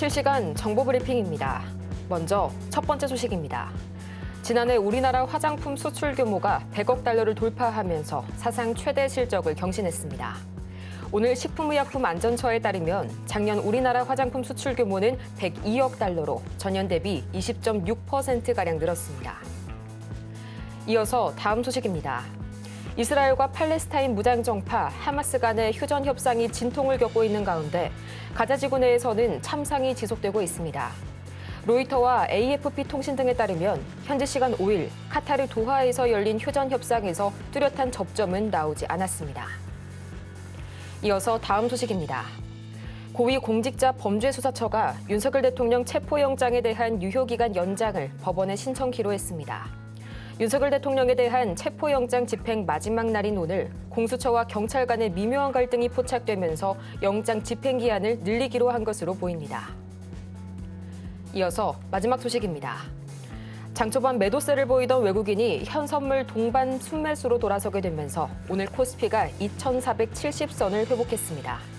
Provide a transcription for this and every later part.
실시간 정보 브리핑입니다. 먼저 첫 번째 소식입니다. 지난해 우리나라 화장품 수출 규모가 100억 달러를 돌파하면서 사상 최대 실적을 경신했습니다. 오늘 식품의약품안전처에 따르면 작년 우리나라 화장품 수출 규모는 102억 달러로 전년 대비 20.6%가량 늘었습니다. 이어서 다음 소식입니다. 이스라엘과 팔레스타인 무장정파 하마스 간의 휴전 협상이 진통을 겪고 있는 가운데 가자 지구 내에서는 참상이 지속되고 있습니다. 로이터와 AFP 통신 등에 따르면 현지 시간 5일 카타르 도하에서 열린 휴전 협상에서 뚜렷한 접점은 나오지 않았습니다. 이어서 다음 소식입니다. 고위공직자범죄수사처가 윤석열 대통령 체포영장에 대한 유효기간 연장을 법원에 신청키로 했습니다. 윤석열 대통령에 대한 체포영장 집행 마지막 날인 오늘 공수처와 경찰 간의 미묘한 갈등이 포착되면서 영장 집행기한을 늘리기로 한 것으로 보입니다. 이어서 마지막 소식입니다. 장초반 매도세를 보이던 외국인이 현선물 동반 순매수로 돌아서게 되면서 오늘 코스피가 2,470선을 회복했습니다.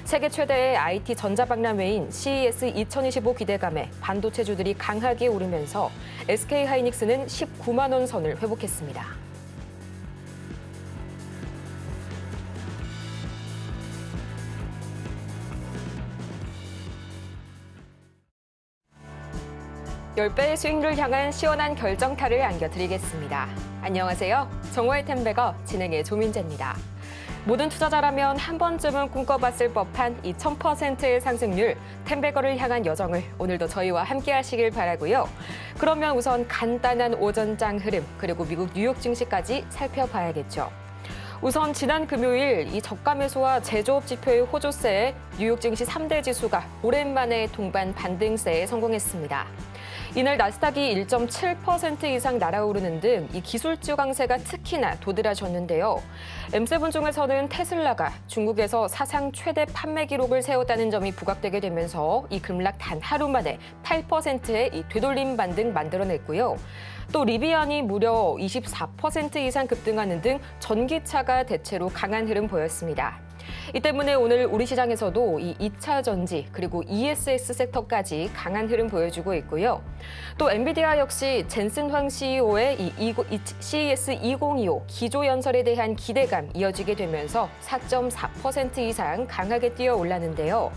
세계 최대의 IT 전자박람회인 CES 2025 기대감에 반도체주들이 강하게 오르면서 SK하이닉스는 19만 원 선을 회복했습니다. (10배의) 수익률을 향한 시원한 결정타를 안겨드리겠습니다. 안녕하세요. 정호의 템베거 진행의 조민재입니다. 모든 투자자라면 한 번쯤은 꿈꿔봤을 법한 이 1000%의 상승률, 템베거를 향한 여정을 오늘도 저희와 함께 하시길 바라고요. 그러면 우선 간단한 오전장 흐름, 그리고 미국 뉴욕 증시까지 살펴봐야겠죠. 우선 지난 금요일 이 저가 매수와 제조업 지표의 호조세에 뉴욕 증시 3대 지수가 오랜만에 동반 반등세에 성공했습니다. 이날 나스닥이 1.7% 이상 날아오르는 등 이 기술주 강세가 특히나 도드라졌는데요. M7 중에서는 테슬라가 중국에서 사상 최대 판매 기록을 세웠다는 점이 부각되게 되면서 이 급락 단 하루 만에 8%의 이 되돌림 반등 만들어냈고요. 또 리비안이 무려 24% 이상 급등하는 등 전기차가 대체로 강한 흐름 보였습니다. 이 때문에 오늘 우리 시장에서도 이 2차 전지 그리고 ESS 섹터까지 강한 흐름 보여주고 있고요. 또 엔비디아 역시 젠슨 황 CEO의 이 CES 2025 기조연설에 대한 기대감 이어지게 되면서 4.4% 이상 강하게 뛰어올랐는데요.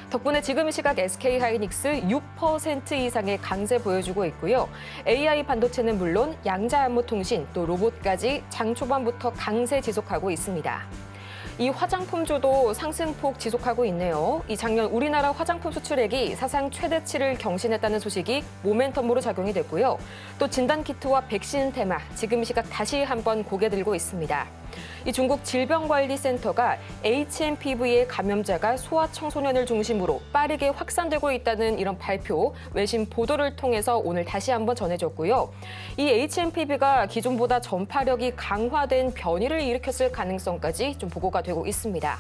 덕분에 지금 이 시각 SK하이닉스 6% 이상의 강세 보여주고 있고요. AI 반도체는 물론 양자암호통신 또 로봇까지 장 초반부터 강세 지속하고 있습니다. 이 화장품주도 상승폭 지속하고 있네요. 이 작년 우리나라 화장품 수출액이 사상 최대치를 경신했다는 소식이 모멘텀으로 작용이 됐고요. 또 진단키트와 백신 테마, 지금 이 시각 다시 한번 고개 들고 있습니다. 이 중국 질병관리센터가 HMPV의 감염자가 소아청소년을 중심으로 빠르게 확산되고 있다는 이런 발표, 외신 보도를 통해서 오늘 다시 한번 전해졌고요. 이 HMPV가 기존보다 전파력이 강화된 변이를 일으켰을 가능성까지 좀 보고가 되고 있습니다.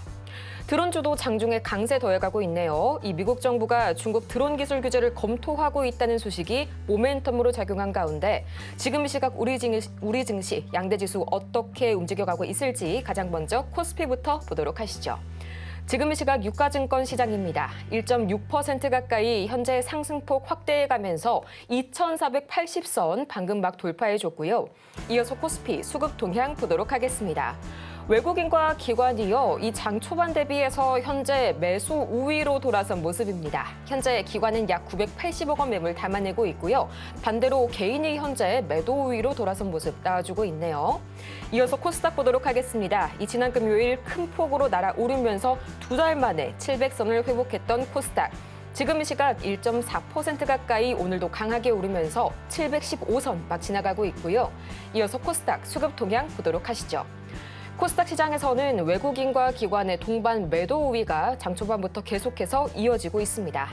드론주도 장중에 강세 더해가고 있네요. 이 미국 정부가 중국 드론 기술 규제를 검토하고 있다는 소식이 모멘텀으로 작용한 가운데 지금 이 시각 우리 증시 양대 지수 어떻게 움직여가고 있을지 가장 먼저 코스피부터 보도록 하시죠. 지금 이 시각 유가증권 시장입니다. 1.6% 가까이 현재 상승폭 확대해가면서 2,480선 방금 막 돌파해줬고요. 이어서 코스피 수급 동향 보도록 하겠습니다. 외국인과 기관이요, 이 장 초반 대비해서 현재 매수 우위로 돌아선 모습입니다. 현재 기관은 약 980억 원 매물 담아내고 있고요. 반대로 개인이 현재 매도 우위로 돌아선 모습 나와주고 있네요. 이어서 코스닥 보도록 하겠습니다. 이 지난 금요일 큰 폭으로 날아오르면서 두 달 만에 700선을 회복했던 코스닥. 지금 이 시각 1.4% 가까이 오늘도 강하게 오르면서 715선 막 지나가고 있고요. 이어서 코스닥 수급 동향 보도록 하시죠. 코스닥 시장에서는 외국인과 기관의 동반 매도 우위가 장 초반부터 계속해서 이어지고 있습니다.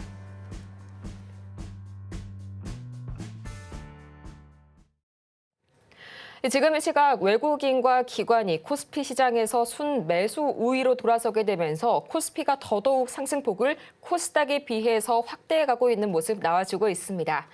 지금 이 시각 외국인과 기관이 코스피 시장에서 순매수 우위로 돌아서게 되면서 코스피가 더더욱 상승폭을 코스닥에 비해서 확대해가고 있는 모습 나와주고 있습니다.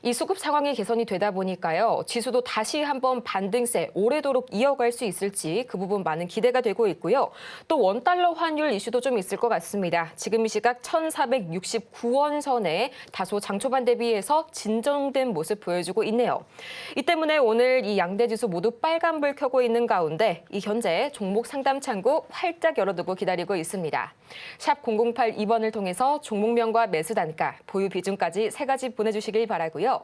이 수급 상황이 개선이 되다 보니까요. 지수도 다시 한번 반등세 오래도록 이어갈 수 있을지 그 부분 많은 기대가 되고 있고요. 또 원달러 환율 이슈도 좀 있을 것 같습니다. 지금 이 시각 1,469원 선에 다소 장초반 대비해서 진정된 모습 보여주고 있네요. 이 때문에 오늘 이 양대 지수 모두 빨간불 켜고 있는 가운데 이 현재 종목 상담 창구 활짝 열어두고 기다리고 있습니다. 샵 0082번을 통해서 종목명과 매수 단가, 보유 비중까지 3가지 보내주시길 바라고요.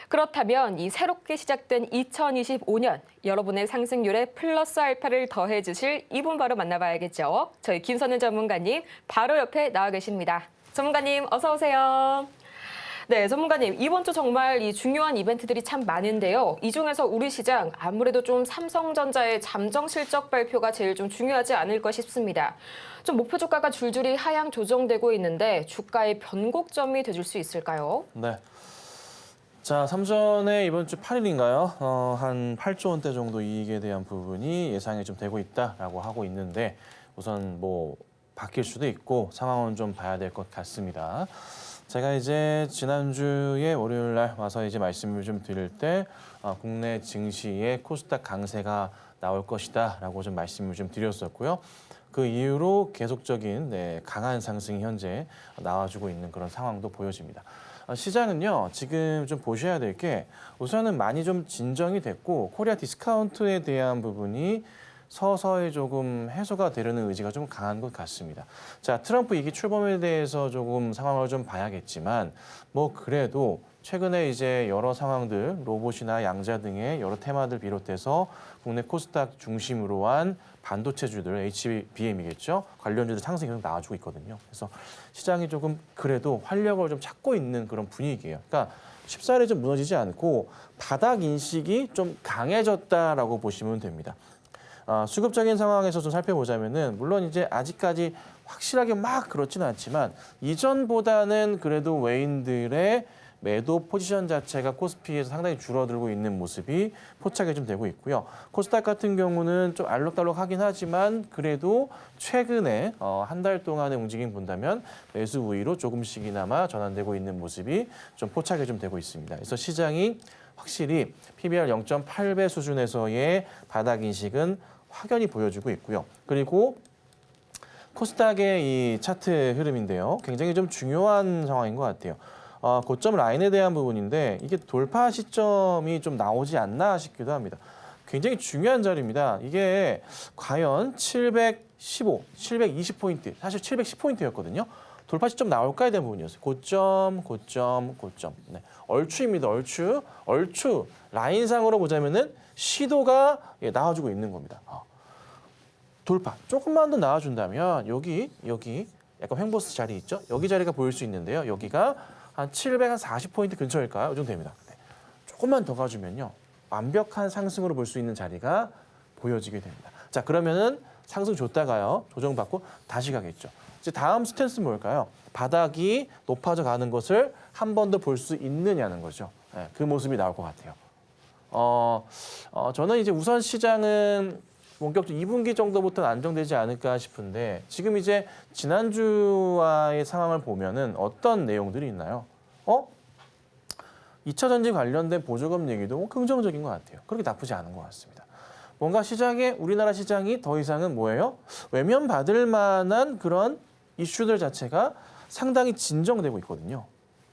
그렇다면 이 새롭게 시작된 2025년 여러분의 상승률에 플러스 알파를 더해 주실 이분 바로 만나봐야겠죠. 저희 김선은 전문가님 바로 옆에 나와 계십니다. 전문가님 어서 오세요. 네, 전문가님, 이번 주 정말 이 중요한 이벤트들이 참 많은데요. 이 중에서 우리 시장 아무래도 좀 삼성전자의 잠정 실적 발표가 제일 좀 중요하지 않을까 싶습니다. 좀 목표 주가가 줄줄이 하향 조정되고 있는데 주가의 변곡점이 되줄 수 있을까요? 네. 자, 삼전에 이번 주 8일인가요? 한 8조 원대 정도 이익에 대한 부분이 예상이 좀 되고 있다라고 하고 있는데 우선 뭐 바뀔 수도 있고 상황은 좀 봐야 될 것 같습니다. 제가 이제 지난주에 월요일 날 와서 이제 말씀을 좀 드릴 때 국내 증시의 코스닥 강세가 나올 것이다라고 좀 말씀을 좀 드렸었고요. 그 이후로 계속적인 강한 상승이 현재 나와주고 있는 그런 상황도 보여집니다. 시장은요, 지금 좀 보셔야 될 게 우선은 많이 좀 진정이 됐고 코리아 디스카운트에 대한 부분이 서서히 조금 해소가 되려는 의지가 좀 강한 것 같습니다. 자, 트럼프 2기 출범에 대해서 조금 상황을 좀 봐야겠지만 뭐 그래도 최근에 이제 여러 상황들, 로봇이나 양자 등의 여러 테마들 비롯해서 국내 코스닥 중심으로 한 반도체주들, HBM이겠죠. 관련주들 상승이 계속 나와주고 있거든요. 그래서 시장이 조금 그래도 활력을 좀 찾고 있는 그런 분위기예요. 그러니까 쉽사리 좀 무너지지 않고 바닥 인식이 좀 강해졌다라고 보시면 됩니다. 수급적인 상황에서 좀 살펴보자면은 물론 이제 아직까지 확실하게 막 그렇지는 않지만 이전보다는 그래도 외인들의 매도 포지션 자체가 코스피에서 상당히 줄어들고 있는 모습이 포착이 좀 되고 있고요. 코스닥 같은 경우는 좀 알록달록하긴 하지만 그래도 최근에 한 달 동안의 움직임 본다면 매수 우위로 조금씩이나마 전환되고 있는 모습이 좀 포착이 좀 되고 있습니다. 그래서 시장이 확실히 PBR 0.8배 수준에서의 바닥 인식은 확연히 보여주고 있고요. 그리고 코스닥의 이 차트 흐름인데요. 굉장히 좀 중요한 상황인 것 같아요. 고점 라인에 대한 부분인데 이게 돌파 시점이 좀 나오지 않나 싶기도 합니다. 굉장히 중요한 자리입니다. 이게 과연 715, 720포인트, 사실 710포인트였거든요. 돌파 시점 나올까에 대한 부분이었어요. 고점. 네. 얼추입니다. 얼추 라인상으로 보자면은 시도가 나와주고 있는 겁니다. 돌파 조금만 더 나와준다면 여기 약간 횡보스 자리 있죠? 여기 자리가 보일 수 있는데요. 여기가 한 740포인트 근처일까요? 이 정도 됩니다. 네. 조금만 더 가주면요. 완벽한 상승으로 볼 수 있는 자리가 보여지게 됩니다. 자, 그러면은 상승 줬다가요. 조정받고 다시 가겠죠. 이제 다음 스탠스 뭘까요? 바닥이 높아져 가는 것을 한 번 더 볼 수 있느냐는 거죠. 네, 그 모습이 나올 것 같아요. 저는 이제 우선 시장은 본격적으로 2분기 정도부터는 안정되지 않을까 싶은데 지금 이제 지난주와의 상황을 보면은 어떤 내용들이 있나요? 2차 전지 관련된 보조금 얘기도 긍정적인 것 같아요. 그렇게 나쁘지 않은 것 같습니다. 뭔가 우리나라 시장이 더 이상은 뭐예요? 외면받을 만한 그런 이슈들 자체가 상당히 진정되고 있거든요.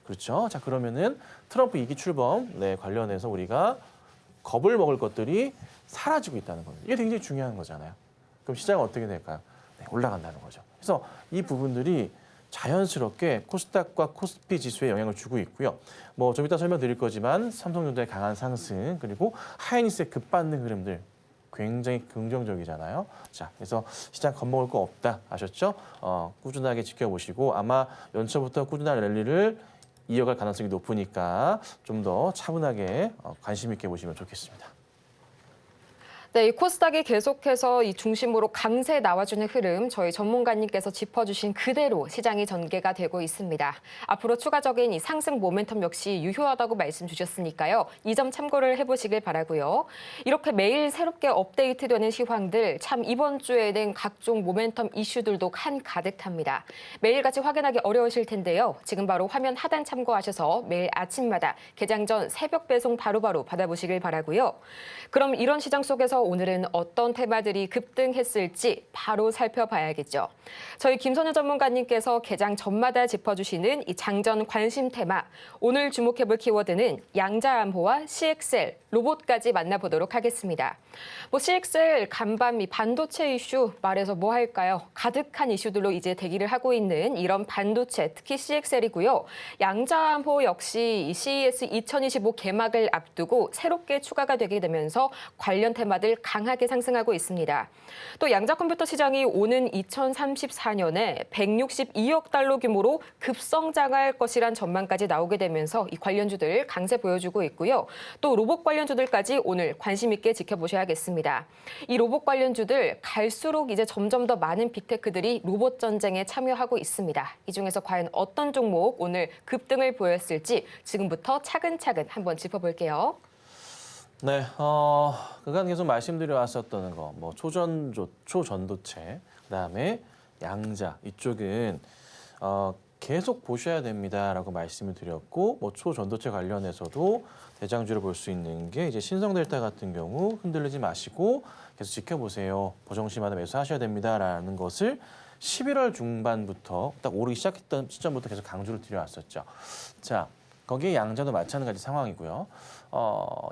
그렇죠? 자, 그러면은 트럼프 2기 출범 관련해서 우리가 겁을 먹을 것들이 사라지고 있다는 겁니다. 이게 굉장히 중요한 거잖아요. 그럼 시장은 어떻게 될까요? 네, 올라간다는 거죠. 그래서 이 부분들이 자연스럽게 코스닥과 코스피 지수에 영향을 주고 있고요. 뭐 좀 이따 설명드릴 거지만 삼성전자의 강한 상승 그리고 하이닉스의 급반등 흐름들 굉장히 긍정적이잖아요. 자, 그래서 시장 겁먹을 거 없다 아셨죠? 꾸준하게 지켜보시고 아마 연초부터 꾸준한 랠리를 이어갈 가능성이 높으니까 좀 더 차분하게 관심 있게 보시면 좋겠습니다. 네, 이 코스닥이 계속해서 이 중심으로 강세 나와주는 흐름 저희 전문가님께서 짚어주신 그대로 시장이 전개가 되고 있습니다. 앞으로 추가적인 이 상승 모멘텀 역시 유효하다고 말씀 주셨으니까요. 이 점 참고를 해보시길 바라고요. 이렇게 매일 새롭게 업데이트되는 시황들 참 이번 주에는 각종 모멘텀 이슈들도 한가득합니다. 매일같이 확인하기 어려우실 텐데요. 지금 바로 화면 하단 참고하셔서 매일 아침마다 개장 전 새벽 배송 바로바로 받아보시길 바라고요. 그럼 이런 시장 속에서 오늘은 어떤 테마들이 급등했을지 바로 살펴봐야겠죠. 저희 김선우 전문가님께서 개장 전마다 짚어주시는 이 장전 관심 테마, 오늘 주목해볼 키워드는 양자암호와 CXL, 로봇까지 만나보도록 하겠습니다. CXL 간밤 이 반도체 이슈 말해서 뭐 할까요? 가득한 이슈들로 이제 대기를 하고 있는 이런 반도체, 특히 CXL이고요. 양자암호 역시 이 CES 2025 개막을 앞두고 새롭게 추가가 되게 되면서 관련 테마들 강하게 상승하고 있습니다. 또 양자 컴퓨터 시장이 오는 2034년에 162억 달러 규모로 급성장할 것이란 전망까지 나오게 되면서 이 관련주들 강세 보여주고 있고요. 또 로봇 관련주들까지 오늘 관심 있게 지켜보셔야겠습니다. 이 로봇 관련주들 갈수록 이제 점점 더 많은 빅테크들이 로봇 전쟁에 참여하고 있습니다. 이 중에서 과연 어떤 종목 오늘 급등을 보였을지 지금부터 차근차근 한번 짚어볼게요. 네, 그간 계속 말씀드려 왔었던 거, 초전도체, 그다음에 양자 이쪽은 계속 보셔야 됩니다라고 말씀을 드렸고, 초전도체 관련해서도 대장주를 볼 수 있는 게 이제 신성델타 같은 경우 흔들리지 마시고 계속 지켜보세요. 보정시마다 매수하셔야 됩니다라는 것을 11월 중반부터 딱 오르기 시작했던 시점부터 계속 강조를 드려왔었죠. 자, 거기에 양자도 마찬가지 상황이고요.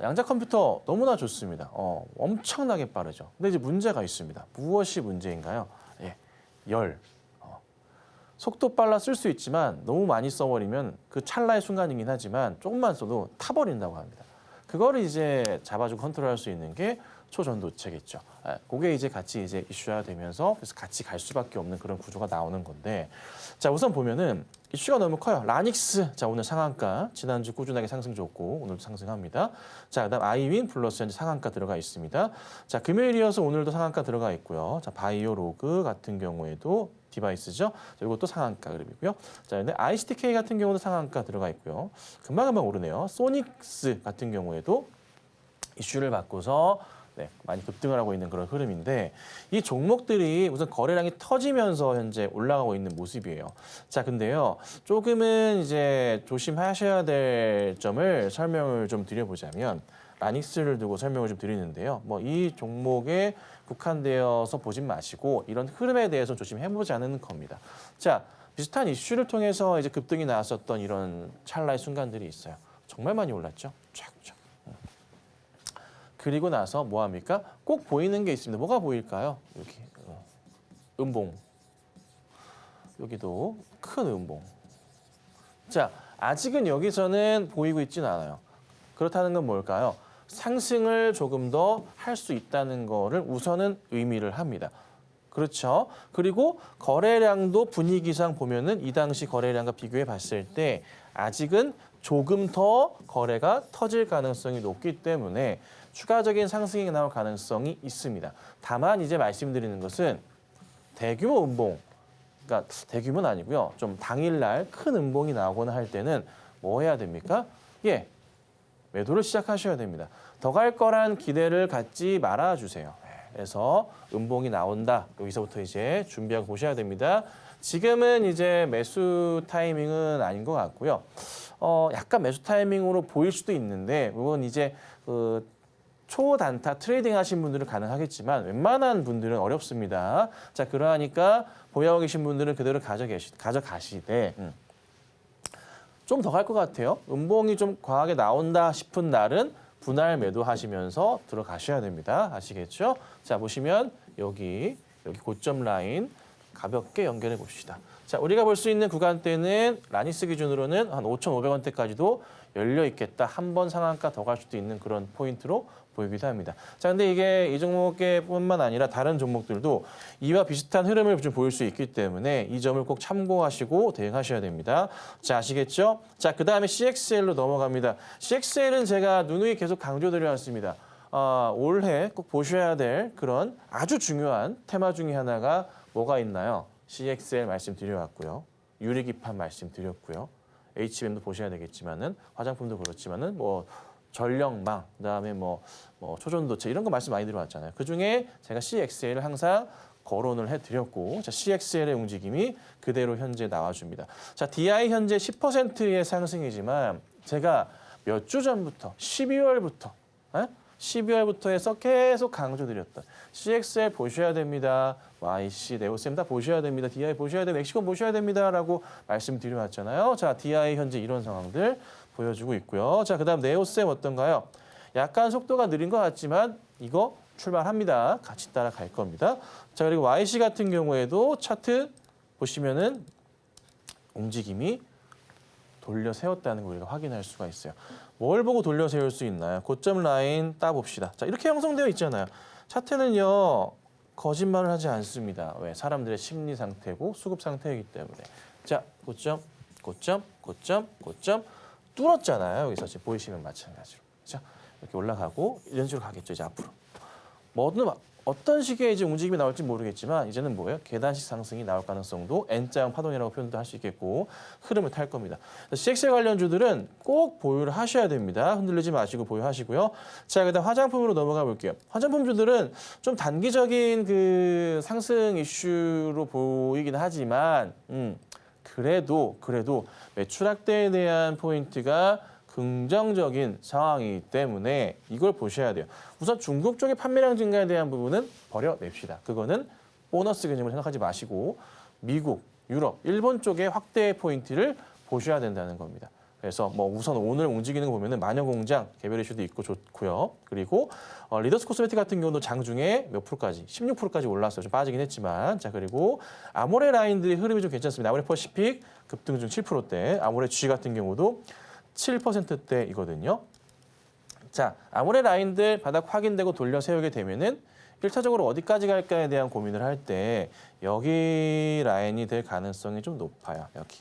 양자 컴퓨터 너무나 좋습니다. 엄청나게 빠르죠. 근데 이제 문제가 있습니다. 무엇이 문제인가요? 예, 열. 속도 빨라 쓸 수 있지만 너무 많이 써버리면 그 찰나의 순간이긴 하지만 조금만 써도 타버린다고 합니다. 그거를 이제 잡아주고 컨트롤할 수 있는 게 초전도체겠죠. 그게 이제 같이 이제 이슈화 되면서 그래서 같이 갈 수밖에 없는 그런 구조가 나오는 건데, 자 우선 보면은 이슈가 너무 커요. 라닉스, 자 오늘 상한가, 지난주 꾸준하게 상승 줬고 오늘도 상승합니다. 자 그다음 아이윈 플러스 현재 상한가 들어가 있습니다. 자 금요일 이어서 오늘도 상한가 들어가 있고요. 자 바이오 로그 같은 경우에도 디바이스죠. 이것도 상한가 그림이고요. 자, 근데 ICTK 같은 경우도 상한가 들어가 있고요. 금방금방 오르네요. 소닉스 같은 경우에도 이슈를 받고서 많이 급등을 하고 있는 그런 흐름인데, 이 종목들이 우선 거래량이 터지면서 현재 올라가고 있는 모습이에요. 자, 근데요, 조금은 이제 조심하셔야 될 점을 설명을 좀 드려보자면, 라닉스를 두고 설명을 좀 드리는데요. 이 종목에 국한되어서 보진 마시고 이런 흐름에 대해서 조심해보자는 겁니다. 자, 비슷한 이슈를 통해서 이제 급등이 나왔었던 이런 찰나의 순간들이 있어요. 정말 많이 올랐죠. 쫙쫙. 그리고 나서 뭐 합니까? 꼭 보이는 게 있습니다. 뭐가 보일까요? 여기 음봉. 여기도 큰 음봉. 자, 아직은 여기서는 보이고 있지는 않아요. 그렇다는 건 뭘까요? 상승을 조금 더 할 수 있다는 거를 우선은 의미를 합니다. 그렇죠? 그리고 거래량도 분위기상 보면은 이 당시 거래량과 비교해 봤을 때 아직은 조금 더 거래가 터질 가능성이 높기 때문에 추가적인 상승이 나올 가능성이 있습니다. 다만 이제 말씀드리는 것은 대규모 음봉, 그러니까 대규모는 아니고요. 좀 당일날 큰 음봉이 나오거나 할 때는 뭐 해야 됩니까? 예, 매도를 시작하셔야 됩니다. 더 갈 거란 기대를 갖지 말아주세요. 그래서 음봉이 나온다. 여기서부터 이제 준비하고 보셔야 됩니다. 지금은 이제 매수 타이밍은 아닌 것 같고요. 약간 매수 타이밍으로 보일 수도 있는데, 이건 이제 초단타 트레이딩 하신 분들은 가능하겠지만 웬만한 분들은 어렵습니다. 자, 그러니까 보유하고 계신 분들은 그대로 가져가시되 좀 더 갈 것 같아요. 음봉이 좀 과하게 나온다 싶은 날은 분할 매도하시면서 들어가셔야 됩니다. 아시겠죠? 자, 보시면 여기 고점 라인 가볍게 연결해 봅시다. 자, 우리가 볼 수 있는 구간대는 라니스 기준으로는 한 5,500원대까지도 열려 있겠다. 한 번 상한가 더 갈 수도 있는 그런 포인트로 보이기도 합니다. 자, 근데 이게 이 종목뿐만 아니라 다른 종목들도 이와 비슷한 흐름을 좀 보일 수 있기 때문에 이 점을 꼭 참고하시고 대응하셔야 됩니다. 자, 아시겠죠? 자, 그다음에 CXL로 넘어갑니다. CXL은 제가 누누이 계속 강조드려 왔습니다. 올해 꼭 보셔야 될 그런 아주 중요한 테마 중에 하나가 뭐가 있나요? CXL 말씀드려왔고요. 유리기판 말씀드렸고요. HBM도 보셔야 되겠지만은 화장품도 그렇지만은 뭐 전력망, 그다음에 뭐 초전도체 이런 거 말씀 많이 들어왔잖아요. 그중에 제가 CXL을 항상 거론을 해드렸고, 자, CXL의 움직임이 그대로 현재 나와줍니다. 자, DI 현재 10%의 상승이지만 제가 몇 주 전부터 12월부터 해서 계속 강조드렸던 CXL 보셔야 됩니다. YC, 네오셈 다 보셔야 됩니다. DI 보셔야 됩니다. 멕시콘 보셔야 됩니다라고 말씀드려왔잖아요. 자, DI 현재 이런 상황들 보여주고 있고요. 자, 그다음 네오셈 어떤가요? 약간 속도가 느린 것 같지만 이거 출발합니다. 같이 따라갈 겁니다. 자, 그리고 YC 같은 경우에도 차트 보시면은 움직임이 돌려 세웠다는 걸 우리가 확인할 수가 있어요. 뭘 보고 돌려 세울 수 있나요? 고점 라인 따봅시다. 자, 이렇게 형성되어 있잖아요. 차트는요, 거짓말을 하지 않습니다. 왜? 사람들의 심리 상태고 수급 상태이기 때문에. 자, 고점, 고점, 고점, 고점 뚫었잖아요. 여기서 지금 보이시면 마찬가지로. 자, 이렇게 올라가고 이런 식으로 가겠죠. 이제 앞으로. 뭐든 어떤 식의 이제 움직임이 나올지 모르겠지만 이제는 뭐예요? 계단식 상승이 나올 가능성도 N자형 파동이라고 표현도 할 수 있겠고 흐름을 탈 겁니다. CXL 관련주들은 꼭 보유를 하셔야 됩니다. 흔들리지 마시고 보유하시고요. 자, 그다음 화장품으로 넘어가 볼게요. 화장품주들은 좀 단기적인 그 상승 이슈로 보이긴 하지만 그래도 매출 확대에 대한 포인트가 긍정적인 상황이기 때문에 이걸 보셔야 돼요. 우선 중국 쪽의 판매량 증가에 대한 부분은 버려냅시다. 그거는 보너스 개념을 생각하지 마시고 미국, 유럽, 일본 쪽의 확대 포인트를 보셔야 된다는 겁니다. 그래서 뭐 우선 오늘 움직이는 거 보면은 마녀공장 개별 이슈도 있고 좋고요. 그리고 리더스 코스메틱 같은 경우도 장중에 몇 프로까지, 16%까지 올랐어요. 좀 빠지긴 했지만. 자, 그리고 아모레 라인들의 흐름이 좀 괜찮습니다. 아모레 퍼시픽 급등 중 7%대, 아모레 G 같은 경우도 7%대이거든요. 자, 아모레 라인들 바닥 확인되고 돌려 세우게 되면은 1차적으로 어디까지 갈까에 대한 고민을 할 때 여기 라인이 될 가능성이 좀 높아요. 여기.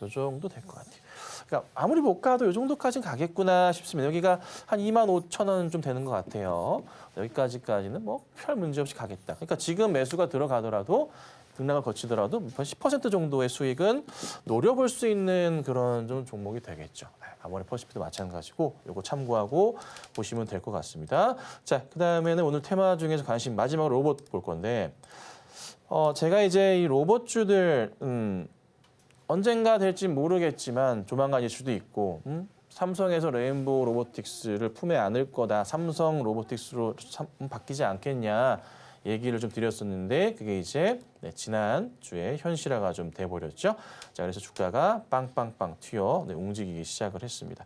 이 정도 될 것 같아요. 그러니까 아무리 못 가도 이 정도까지는 가겠구나 싶습니다. 여기가 한 25,000원 좀 되는 것 같아요. 여기까지는 뭐 별 문제 없이 가겠다. 그러니까 지금 매수가 들어가더라도 등락을 거치더라도 10% 정도의 수익은 노려볼 수 있는 그런 좀 종목이 되겠죠. 아모레 퍼시픽도 마찬가지고 이거 참고하고 보시면 될 것 같습니다. 자, 그다음에는 오늘 테마 중에서 관심 마지막으로 로봇 볼 건데 제가 이제 이 로봇주들 언젠가 될지 모르겠지만 조만간일 수도 있고 삼성에서 레인보우 로보틱스를 품에 안을 거다. 삼성 로보틱스로 바뀌지 않겠냐. 얘기를 좀 드렸었는데 그게 이제 지난 주에 현실화가 좀 돼버렸죠. 자, 그래서 주가가 빵빵빵 튀어 움직이기 시작을 했습니다.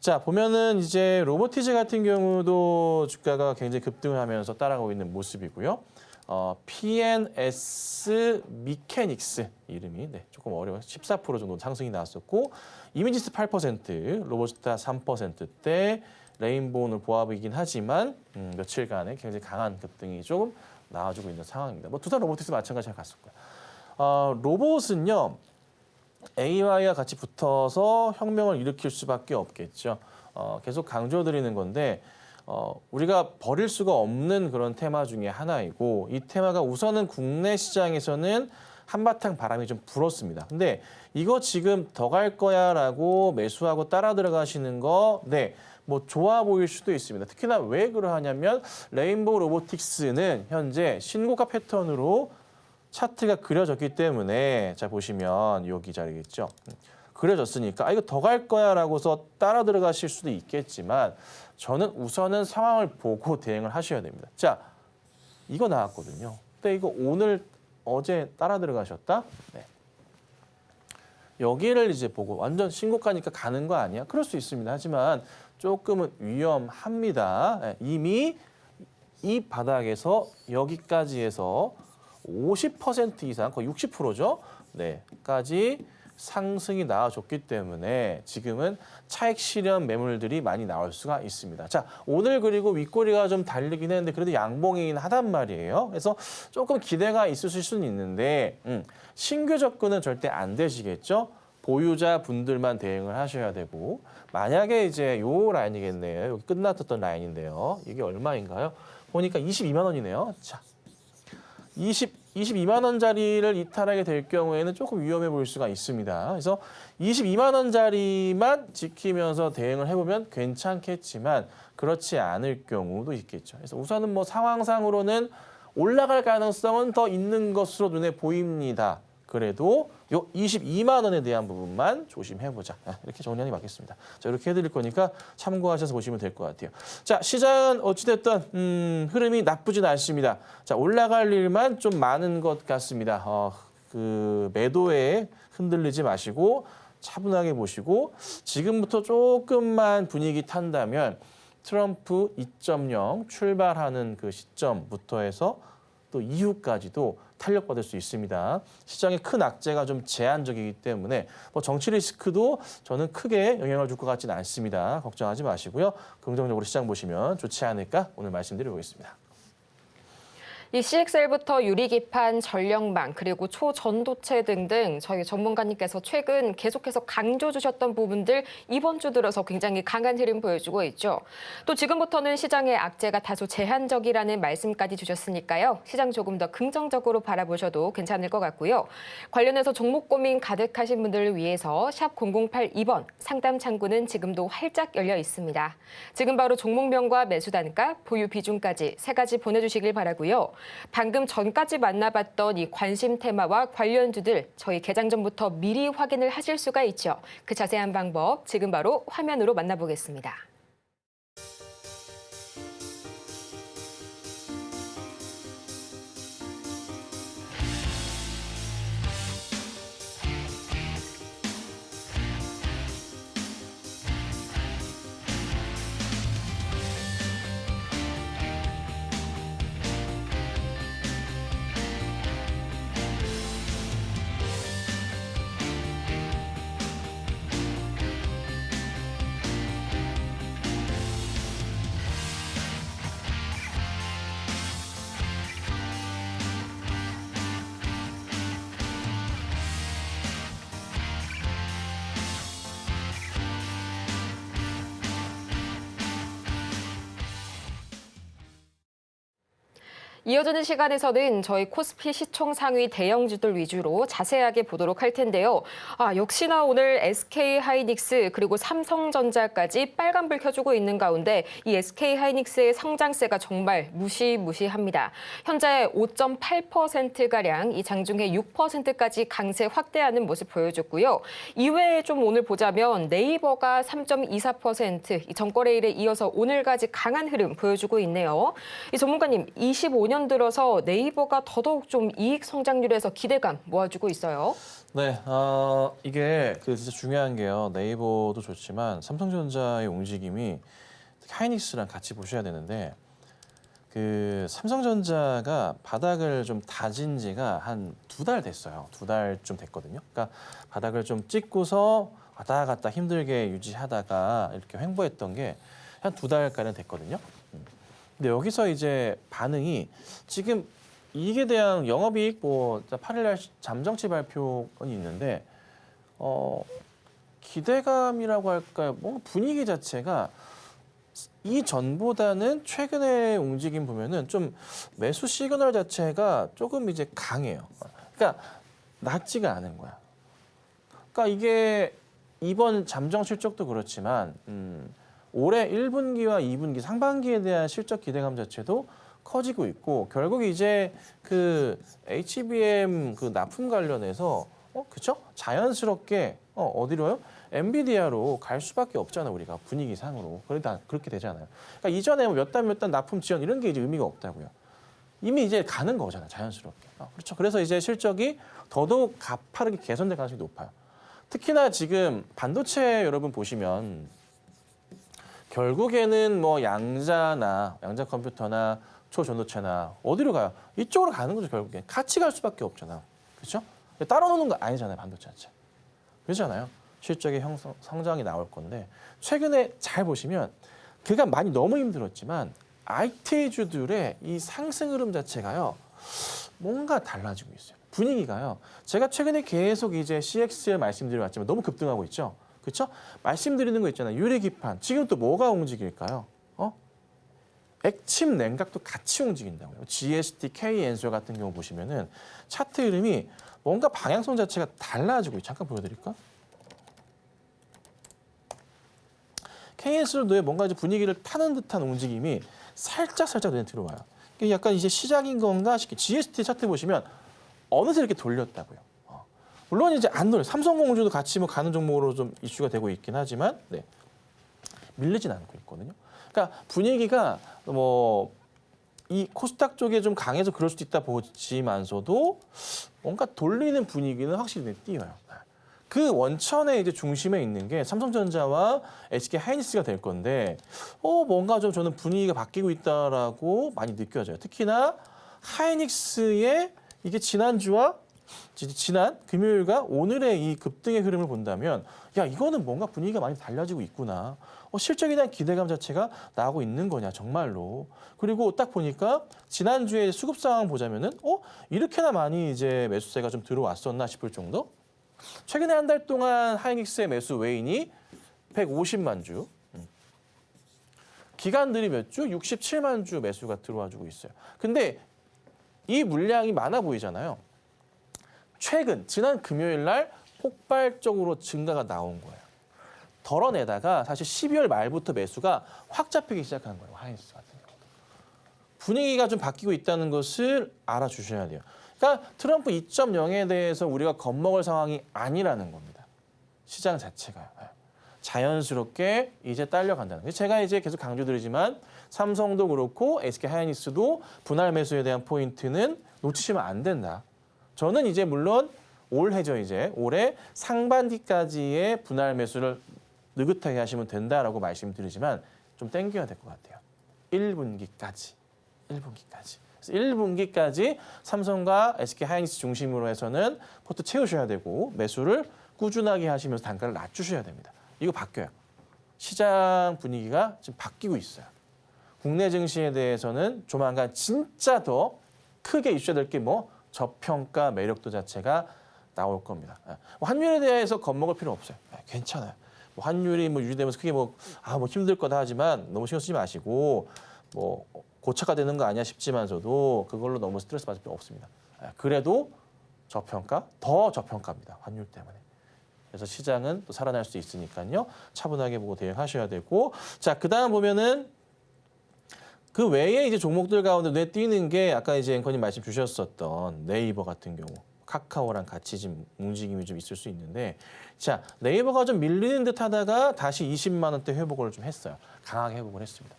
자, 보면은 이제 로보티즈 같은 경우도 주가가 굉장히 급등을 하면서 따라가고 있는 모습이고요. PNS 미케닉스 이름이 조금 어려워요. 14% 정도 상승이 나왔었고 이미지스 8%, 로보스타 3%대 레인보우는 보합이긴 하지만 며칠간의 굉장히 강한 급등이 조금 나와주고 있는 상황입니다. 뭐 두산 로보틱스 마찬가지로 갔을 거예요. 로봇은요 AI와 같이 붙어서 혁명을 일으킬 수밖에 없겠죠. 계속 강조드리는 건데 우리가 버릴 수가 없는 그런 테마 중에 하나이고 이 테마가 우선은 국내 시장에서는 한바탕 바람이 좀 불었습니다. 근데 이거 지금 더 갈 거야라고 매수하고 따라 들어가시는 거, 뭐 좋아 보일 수도 있습니다. 특히나 왜 그러하냐면 레인보우 로보틱스는 현재 신고가 패턴으로 차트가 그려졌기 때문에 자 보시면 여기 자리겠죠. 그려졌으니까 이거 더 갈 거야라고서 따라 들어가실 수도 있겠지만 저는 우선은 상황을 보고 대응을 하셔야 됩니다. 자, 이거 나왔거든요. 근데 이거 오늘 어제 따라 들어가셨다? 네. 여기를 이제 보고 완전 신고가니까 가는 거 아니야? 그럴 수 있습니다. 하지만 조금은 위험합니다. 이미 이 바닥에서 여기까지 해서 50% 이상, 거의 60%죠? 네, 까지 상승이 나와줬기 때문에 지금은 차익 실현 매물들이 많이 나올 수가 있습니다. 자, 오늘 그리고 윗꼬리가 좀 달리긴 했는데 그래도 양봉이긴 하단 말이에요. 그래서 조금 기대가 있으실 수는 있는데 신규 접근은 절대 안 되시겠죠? 보유자분들만 대응을 하셔야 되고 만약에 이제 요 라인이겠네요. 여기 끝났던 라인인데요. 이게 얼마인가요? 보니까 22만 원이네요. 자, 22만 원짜리를 이탈하게 될 경우에는 조금 위험해 보일 수가 있습니다. 그래서 22만 원짜리만 지키면서 대응을 해보면 괜찮겠지만 그렇지 않을 경우도 있겠죠. 그래서 우선은 뭐 상황상으로는 올라갈 가능성은 더 있는 것으로 눈에 보입니다. 그래도 요 22만 원에 대한 부분만 조심해보자. 이렇게 정리하는 게 맞겠습니다. 자, 이렇게 해드릴 거니까 참고하셔서 보시면 될 것 같아요. 자, 시장은 어찌됐든 흐름이 나쁘진 않습니다. 자, 올라갈 일만 좀 많은 것 같습니다. 그 매도에 흔들리지 마시고 차분하게 보시고 지금부터 조금만 분위기 탄다면 트럼프 2.0 출발하는 그 시점부터 해서 또 이후까지도 탄력받을 수 있습니다. 시장의 큰 악재가 좀 제한적이기 때문에 뭐 정치 리스크도 저는 크게 영향을 줄 것 같지는 않습니다. 걱정하지 마시고요. 긍정적으로 시장 보시면 좋지 않을까 오늘 말씀드려보겠습니다. 이 CXL부터 유리기판, 전력망, 그리고 초전도체 등등 저희 전문가님께서 최근 계속해서 강조 주셨던 부분들 이번 주 들어서 굉장히 강한 흐름 보여주고 있죠. 또 지금부터는 시장의 악재가 다소 제한적이라는 말씀까지 주셨으니까요. 시장 조금 더 긍정적으로 바라보셔도 괜찮을 것 같고요. 관련해서 종목 고민 가득하신 분들을 위해서 샵 0082번 상담 창구는 지금도 활짝 열려 있습니다. 지금 바로 종목명과 매수 단가, 보유 비중까지 세 가지 보내주시길 바라고요. 방금 전까지 만나봤던 이 관심 테마와 관련주들 저희 개장 전부터 미리 확인을 하실 수가 있죠. 그 자세한 방법 지금 바로 화면으로 만나보겠습니다. 이어지는 시간에서는 저희 코스피 시총 상위 대형주들 위주로 자세하게 보도록 할 텐데요. 역시나 오늘 SK하이닉스 그리고 삼성전자까지 빨간불 켜주고 있는 가운데 이 SK하이닉스의 성장세가 정말 무시무시합니다. 현재 5.8%가량 이 장중에 6%까지 강세 확대하는 모습 보여줬고요. 이외에 좀 오늘 보자면 네이버가 3.24%, 이 전거래일에 이어서 오늘까지 강한 흐름 보여주고 있네요. 이 전문가님, 25년 들어서 네이버가 더더욱 좀 이익 성장률에서 기대감 모아주고 있어요. 네, 이게 진짜 중요한 게요. 네이버도 좋지만 삼성전자의 움직임이 하이닉스랑 같이 보셔야 되는데 그 삼성전자가 바닥을 좀 다진 지가 한 2달 됐어요. 2달쯤 됐거든요. 그러니까 바닥을 좀 찍고서 왔다 갔다 힘들게 유지하다가 이렇게 횡보했던 게 한 2달가량 됐거든요. 근데 여기서 이제 반응이 지금 이익에 대한 영업이익 뭐 8일날 잠정치 발표는 있는데 기대감이라고 할까요? 뭔가 분위기 자체가 이전보다는 최근의 움직임 보면은 좀 매수 시그널 자체가 조금 이제 강해요. 그러니까 낮지가 않은 거야. 그러니까 이게 이번 잠정 실적도 그렇지만 올해 1분기와 2분기 상반기에 대한 실적 기대감 자체도 커지고 있고 결국 이제 그 HBM 그 납품 관련해서 그렇죠? 자연스럽게 어디로요? 엔비디아로 갈 수밖에 없잖아 우리가 분위기상으로 그렇게 되잖아요. 그러니까 이전에 몇 단 납품 지연 이런 게 이제 의미가 없다고요. 이미 이제 가는 거잖아 자연스럽게. 그렇죠. 그래서 이제 실적이 더더욱 가파르게 개선될 가능성이 높아요. 특히나 지금 반도체 여러분 보시면. 결국에는 뭐 양자 컴퓨터나 초전도체나 어디로 가요? 이쪽으로 가는 거죠 결국에. 같이 갈 수밖에 없잖아. 그렇죠? 따로 노는 거 아니잖아요 반도체 자체. 그렇잖아요. 실적의 성장이 나올 건데 최근에 잘 보시면 그가 많이 너무 힘들었지만 IT주들의 이 상승 흐름 자체가요 뭔가 달라지고 있어요. 분위기가요. 제가 최근에 계속 이제 CXL 말씀드려왔지만 너무 급등하고 있죠. 그렇죠? 말씀드리는 거 있잖아요. 유리기판. 지금 또 뭐가 움직일까요? 액침 냉각도 같이 움직인다고요. GST, K엔솔 같은 경우 보시면은 차트 흐름이 뭔가 방향성 자체가 달라지고 있어요. 잠깐 보여드릴까? K엔솔도에 뭔가 이제 분위기를 타는 듯한 움직임이 살짝 눈에 들어와요. 이게 약간 이제 시작인 건가 싶게 GST 차트 보시면 어느새 이렇게 돌렸다고요. 물론 이제 안 돌려. 삼성공주도 같이 뭐 가는 종목으로 좀 이슈가 되고 있긴 하지만 네. 밀리진 않고 있거든요. 그러니까 분위기가 뭐 이 코스닥 쪽에 좀 강해서 그럴 수도 있다 보지만서도 뭔가 돌리는 분위기는 확실히 눈에 띄어요. 그 원천의 이제 중심에 있는 게 삼성전자와 SK 하이닉스가 될 건데, 뭔가 좀 저는 분위기가 바뀌고 있다라고 많이 느껴져요. 특히나 하이닉스의 이게 지난 금요일과 오늘의 이 급등의 흐름을 본다면, 야, 이거는 뭔가 분위기가 많이 달라지고 있구나. 실적에 대한 기대감 자체가 나오고 있는 거냐, 정말로. 그리고 딱 보니까 지난주에 수급 상황 보자면은, 이렇게나 많이 이제 매수세가 좀 들어왔었나 싶을 정도? 최근에 한 달 동안 하이닉스의 매수 외인이 150만 주. 기간들이 몇 주? 67만 주 매수가 들어와주고 있어요. 근데 이 물량이 많아 보이잖아요. 지난 금요일 날 폭발적으로 증가가 나온 거예요. 덜어내다가 사실 12월 말부터 매수가 확 잡히기 시작한 거예요. 하이닉스 같은 경우. 분위기가 좀 바뀌고 있다는 것을 알아주셔야 돼요. 그러니까 트럼프 2.0에 대해서 우리가 겁먹을 상황이 아니라는 겁니다. 시장 자체가요. 자연스럽게 이제 딸려간다는 거예요. 제가 이제 계속 강조드리지만 삼성도 그렇고 SK 하이닉스도 분할 매수에 대한 포인트는 놓치시면 안 된다. 저는 이제 물론 올해죠. 이제 올해 상반기까지의 분할 매수를 느긋하게 하시면 된다라고 말씀드리지만 좀 땡겨야 될 것 같아요. 1분기까지. 그래서 1분기까지 삼성과 SK 하이닉스 중심으로 해서는 포트 채우셔야 되고 매수를 꾸준하게 하시면서 단가를 낮추셔야 됩니다. 이거 바뀌어요. 시장 분위기가 지금 바뀌고 있어요. 국내 증시에 대해서는 조만간 진짜 더 크게 이슈가 될 게 저평가 매력도 자체가 나올 겁니다. 환율에 대해서 겁먹을 필요 없어요. 괜찮아요. 환율이 유지되면서 크게 힘들 거다 하지만 너무 신경 쓰지 마시고 고착화 되는 거 아니야 싶지만서도 그걸로 너무 스트레스 받을 필요 없습니다. 그래도 더 저평가입니다. 환율 때문에. 그래서 시장은 또 살아날 수 있으니까요. 차분하게 보고 대응하셔야 되고. 자, 그다음 보면은 그 외에 이제 종목들 가운데 눈에 띄는 게 아까 이제 앵커님 말씀 주셨었던 네이버 같은 경우. 카카오랑 같이 좀 움직임이 좀 있을 수 있는데, 자, 네이버가 좀 밀리는 듯 하다가 다시 20만 원대 회복을 좀 했어요. 강하게 회복을 했습니다.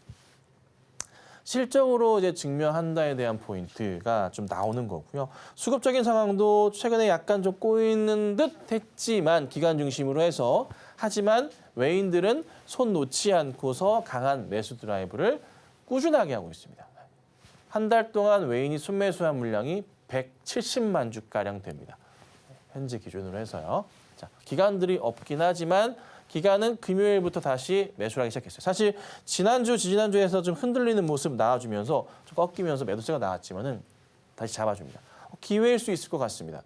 실적으로 이제 증명한다에 대한 포인트가 좀 나오는 거고요. 수급적인 상황도 최근에 약간 좀 꼬이는 듯 했지만 기간 중심으로 해서 하지만 외인들은 손 놓지 않고서 강한 매수 드라이브를 꾸준하게 하고 있습니다. 한 달 동안 외인이 순매수한 물량이 170만 주가량 됩니다. 현재 기준으로 해서요. 자, 기간들이 없긴 하지만 기간은 금요일부터 다시 매수를 하기 시작했어요. 사실 지난주에서 좀 흔들리는 모습 나와주면서 좀 꺾이면서 매도세가 나왔지만은 다시 잡아줍니다. 기회일 수 있을 것 같습니다.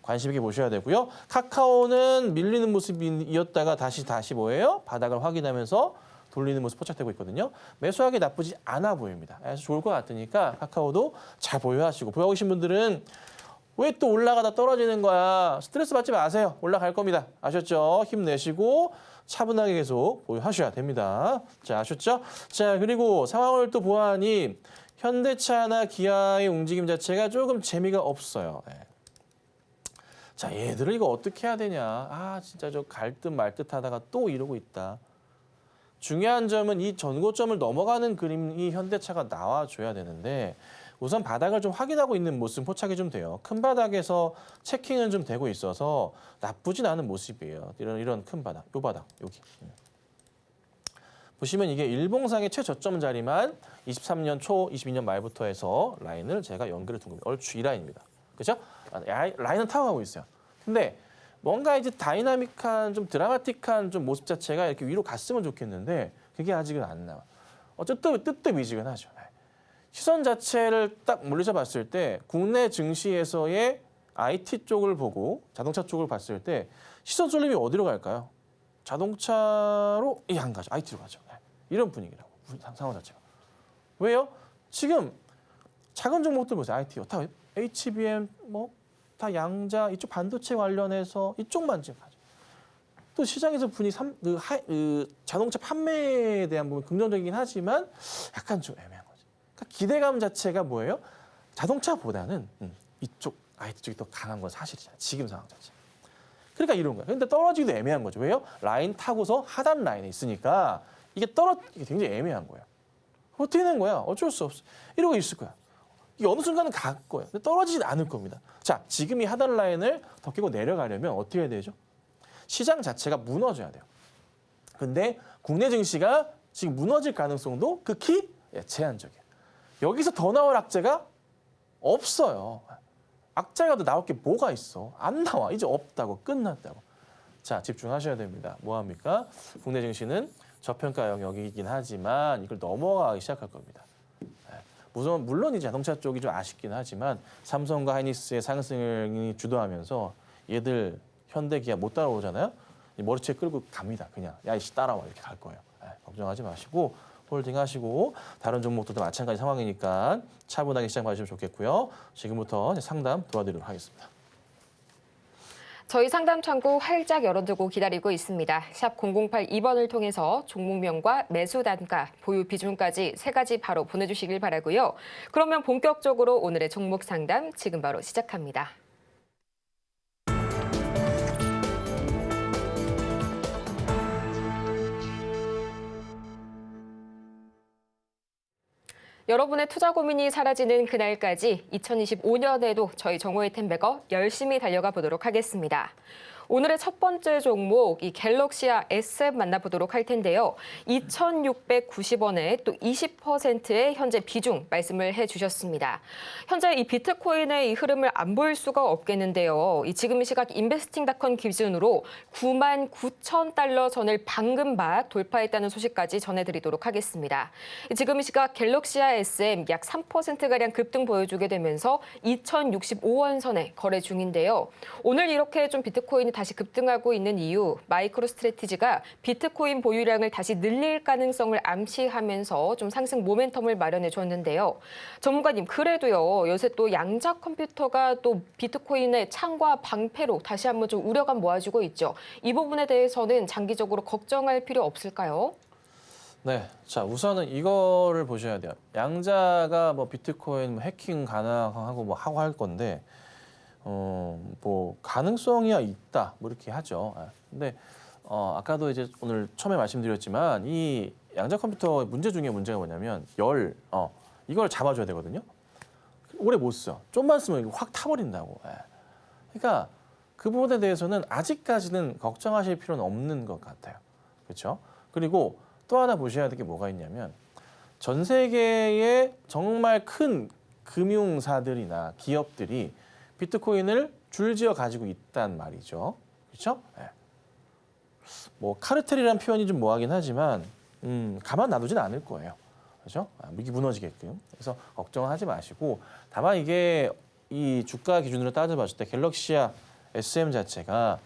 관심 있게 보셔야 되고요. 카카오는 밀리는 모습이었다가 다시 뭐예요? 바닥을 확인하면서 돌리는 모습 포착되고 있거든요. 매수하기 나쁘지 않아 보입니다. 그래서 좋을 것 같으니까 카카오도 잘 보유하시고 보유하고 계신 분들은 왜 또 올라가다 떨어지는 거야? 스트레스 받지 마세요. 올라갈 겁니다. 아셨죠? 힘내시고 차분하게 계속 보유하셔야 됩니다. 자, 아셨죠? 자, 그리고 상황을 또 보아하니 현대차나 기아의 움직임 자체가 조금 재미가 없어요. 자, 얘들을 이거 어떻게 해야 되냐? 진짜 저 갈 듯 말 듯 하다가 또 이러고 있다. 중요한 점은 이 전고점을 넘어가는 그림이 현대차가 나와줘야 되는데 우선 바닥을 좀 확인하고 있는 모습 포착이 좀 돼요. 큰 바닥에서 체킹은 좀 되고 있어서 나쁘진 않은 모습이에요. 이런 큰 바닥, 요 바닥, 여기. 보시면 이게 일봉상의 최저점 자리만 23년 초, 22년 말부터 해서 라인을 제가 연결을 둔 겁니다. 얼추 이 라인입니다. 그렇죠? 라인은 타워하고 있어요. 근데 뭔가 이제 다이나믹한, 좀 드라마틱한 좀 모습 자체가 이렇게 위로 갔으면 좋겠는데 그게 아직은 안 나와. 어쨌든 뜨뜻미지근하죠. 시선 자체를 딱 물리쳐 봤을 때 국내 증시에서의 IT 쪽을 보고 자동차 쪽을 봤을 때 시선 쏠림이 어디로 갈까요? 자동차로 안 가죠. IT로 가죠. 이런 분위기라고 상황 자체가. 왜요? 지금 작은 종목들 보세요. IT 다 HBM 다 양자 이쪽 반도체 관련해서 이쪽만 지금 가죠. 또 시장에서 분위기 자동차 판매에 대한 부분 긍정적이긴 하지만 약간 좀 애매한 거죠. 그러니까 기대감 자체가 뭐예요? 자동차보다는 이쪽 IT 쪽이 더 강한 건 사실이잖아요. 지금 상황 자체. 그러니까 이런 거예요. 근데 떨어지기도 애매한 거죠. 왜요? 라인 타고서 하단 라인에 있으니까 이게 굉장히 애매한 거예요. 어떻게 된 거야? 어쩔 수 없어. 이러고 있을 거야. 이게 어느 순간은 갈 거예요. 근데 떨어지진 않을 겁니다. 자, 지금 이 하단 라인을 더 끼고 내려가려면 어떻게 해야 되죠? 시장 자체가 무너져야 돼요. 근데 국내 증시가 지금 무너질 가능성도 극히 제한적이에요. 여기서 더 나올 악재가 없어요. 악재가 더 나올 게 뭐가 있어? 안 나와. 이제 없다고. 끝났다고. 자, 집중하셔야 됩니다. 뭐합니까? 국내 증시는 저평가 영역이긴 하지만 이걸 넘어가기 시작할 겁니다. 물론 이제 자동차 쪽이 좀 아쉽긴 하지만 삼성과 하이닉스의 상승이 주도하면서 얘들 현대, 기아 못 따라오잖아요. 머리채 끌고 갑니다. 그냥 야 이씨 따라와 이렇게 갈 거예요. 걱정하지 마시고 홀딩하시고 다른 종목들도 마찬가지 상황이니까 차분하게 시장 봐주시면 좋겠고요. 지금부터 상담 도와드리도록 하겠습니다. 저희 상담 창구 활짝 열어두고 기다리고 있습니다. 샵 0082번을 통해서 종목명과 매수 단가, 보유 비중까지 3가지 바로 보내주시길 바라고요. 그러면 본격적으로 오늘의 종목 상담 지금 바로 시작합니다. 여러분의 투자 고민이 사라지는 그날까지 2025년에도 저희 정호의 템베거 열심히 달려가 보도록 하겠습니다. 오늘의 첫 번째 종목, 이 갤럭시아 SF 만나보도록 할 텐데요. 2,690원에 또 20%의 현재 비중 말씀을 해주셨습니다. 현재 이 비트코인의 이 흐름을 안 볼 수가 없겠는데요. 이 지금 이 시각 인베스팅닷컴 기준으로 99,000달러 선을 방금 막 돌파했다는 소식까지 전해드리도록 하겠습니다. 지금 이 시각 갤럭시아 SM 약 3%가량 급등 보여주게 되면서 2,065원 선에 거래 중인데요. 오늘 이렇게 좀 비트코인이 다시 급등하고 있는 이유, 마이크로 스트래티지가 비트코인 보유량을 다시 늘릴 가능성을 암시하면서 좀 상승 모멘텀을 마련해 줬는데요. 전문가님, 그래도요, 요새 또 양자 컴퓨터가 또 비트코인의 창과 방패로 다시 한번 좀 우려감 모아지고 있죠. 이 부분에 대해서는 장기적으로 걱정할 필요 없을까요? 네, 자 우선은 이거를 보셔야 돼요. 양자가 뭐 비트코인 해킹 가능하고 뭐 하고 할 건데. 뭐 가능성이야 있다 뭐 이렇게 하죠. 근데 아까도 이제 오늘 처음에 말씀드렸지만 이 양자 컴퓨터 문제 중에 문제가 뭐냐면 이걸 잡아줘야 되거든요. 오래 못 써. 좀만 쓰면 이거 확 타버린다고. 그러니까 그 부분에 대해서는 아직까지는 걱정하실 필요는 없는 것 같아요. 그렇죠? 그리고 또 하나 보셔야 될 게 뭐가 있냐면 전 세계의 정말 큰 금융사들이나 기업들이 비트코인을 줄지어 가지고 있단 말이죠. 그렇죠? 네. 뭐 카르텔이라는 표현이 좀 뭐하긴 하지만 가만 놔두진 않을 거예요. 그렇죠? 이게 무너지게끔. 그래서 걱정하지 마시고 다만 이게 이 주가 기준으로 따져봤을 때 갤럭시아 SM 자체가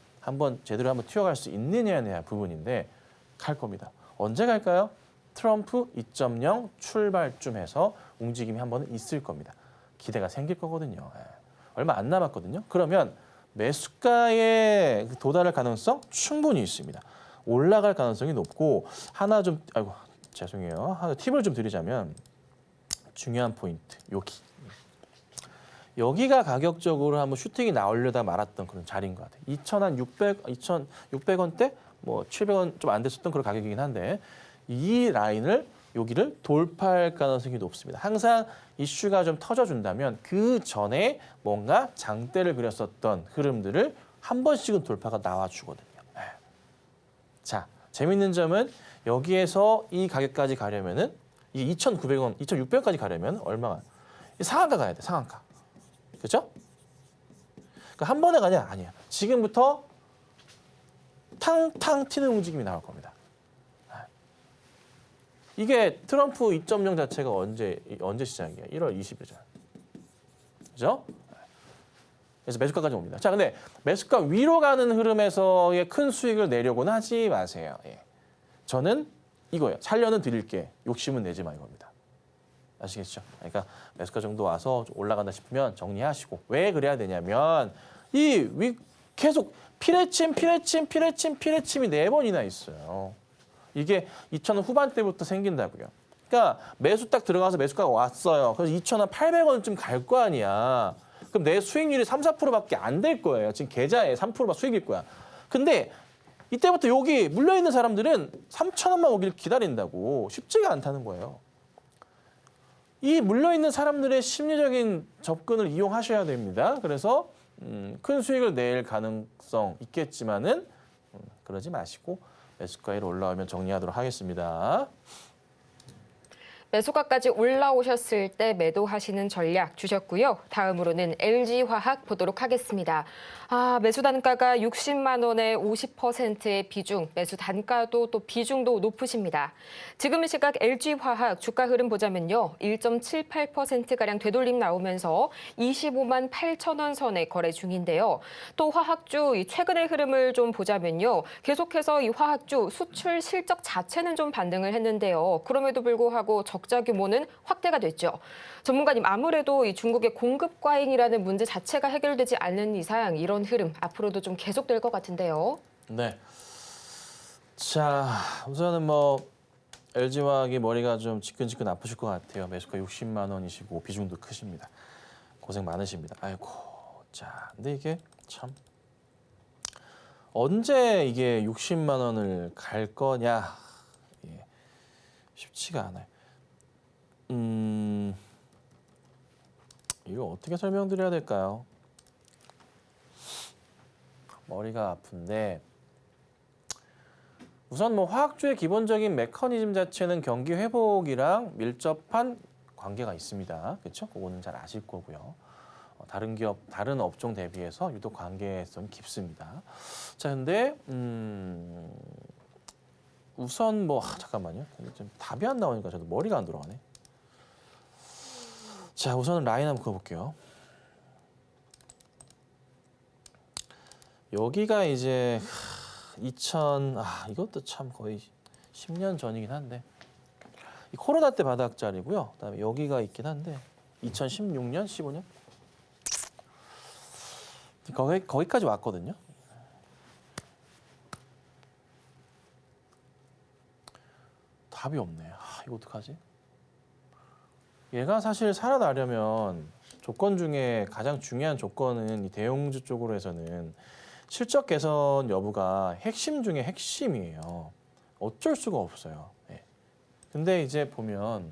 제대로 한번 튀어갈 수 있느냐에 대한 부분인데 갈 겁니다. 언제 갈까요? 트럼프 2.0 출발쯤 해서 움직임이 한 번은 있을 겁니다. 기대가 생길 거거든요. 얼마 안 남았거든요. 그러면 매수가에 도달할 가능성 충분히 있습니다. 올라갈 가능성이 높고 죄송해요. 하나 팁을 좀 드리자면 중요한 포인트 여기가 가격적으로 한번 슈팅이 나오려다 말았던 그런 자리인 것 같아요. 2,600원대 뭐 700원 좀 안 됐었던 그런 가격이긴 한데 이 라인을 여기를 돌파할 가능성이 높습니다. 항상 이슈가 좀 터져준다면 그 전에 뭔가 장대를 그렸었던 흐름들을 한 번씩은 돌파가 나와주거든요. 자, 재밌는 점은 여기에서 이 가격까지 가려면은 이 2,900원, 2,600원까지 가려면 얼마가? 상한가 가야 돼, 상한가. 그렇죠? 그러니까 한 번에 가냐? 아니야. 지금부터 탕탕 튀는 움직임이 나올 겁니다. 이게 트럼프 2.0 자체가 언제 시작이에요? 1월 20일이잖아요. 그죠? 그래서 매수가까지 옵니다. 자, 근데 매수가 위로 가는 흐름에서의 큰 수익을 내려고는 하지 마세요. 예. 저는 이거예요. 살려는 드릴게. 욕심은 내지 마 이겁니다. 아시겠죠? 그러니까 매수가 정도 와서 좀 올라간다 싶으면 정리하시고 왜 그래야 되냐면 계속 피레침이 4번이나 있어요. 이게 2,000원 후반대부터 생긴다고요. 그러니까 매수 딱 들어가서 매수가가 왔어요. 그래서 2,800원쯤 갈 거 아니야. 그럼 내 수익률이 3, 4%밖에 안 될 거예요. 지금 계좌에 3%만 수익일 거야. 근데 이때부터 여기 물려있는 사람들은 3,000원만 오길 기다린다고. 쉽지가 않다는 거예요. 이 물려있는 사람들의 심리적인 접근을 이용하셔야 됩니다. 그래서 큰 수익을 낼 가능성 있겠지만은 그러지 마시고 매수가로 올라오면 정리하도록 하겠습니다. 매수가까지 올라오셨을 때 매도하시는 전략 주셨고요. 다음으로는 LG화학 보도록 하겠습니다. 매수 단가가 60만 원의 50%의 비중, 매수 단가도 또 비중도 높으십니다. 지금 이 시각 LG화학 주가 흐름 보자면요. 1.78%가량 되돌림 나오면서 25만 8천 원 선에 거래 중인데요. 또 화학주 최근의 흐름을 좀 보자면요. 계속해서 이 화학주 수출 실적 자체는 좀 반등을 했는데요. 그럼에도 불구하고 적자 규모는 확대가 됐죠. 전문가님, 아무래도 이 중국의 공급 과잉이라는 문제 자체가 해결되지 않는 이상 이런 흐름 앞으로도 좀 계속될 것 같은데요. 네. 자, 우선은 LG화학이 머리가 좀 지끈지끈 아프실 것 같아요. 매수가 60만 원이시고 비중도 크십니다. 고생 많으십니다. 아이고. 자, 근데 이게 참 언제 이게 60만 원을 갈 거냐? 예, 쉽지가 않아요. 이거 어떻게 설명드려야 될까요? 머리가 아픈데 우선 화학주의 기본적인 메커니즘 자체는 경기 회복이랑 밀접한 관계가 있습니다. 그렇죠? 그거는 잘 아실 거고요. 다른 업종 대비해서 유독 관계성이 깊습니다. 자, 근데 우선 잠깐만요. 좀 답이 안 나오니까 저도 머리가 안 돌아가네. 자, 우선 라인 한번 그어볼게요. 여기가 이제 이것도 참 거의 10년 전이긴 한데 이 코로나 때 바닥자리고요. 그다음에 여기가 있긴 한데 2016년, 15년 거기까지 왔거든요. 답이 없네. 이거 어떡하지? 얘가 사실 살아나려면 조건 중에 가장 중요한 조건은 이 대형주 쪽으로 해서는 실적 개선 여부가 핵심 중에 핵심이에요. 어쩔 수가 없어요. 네. 근데 이제 보면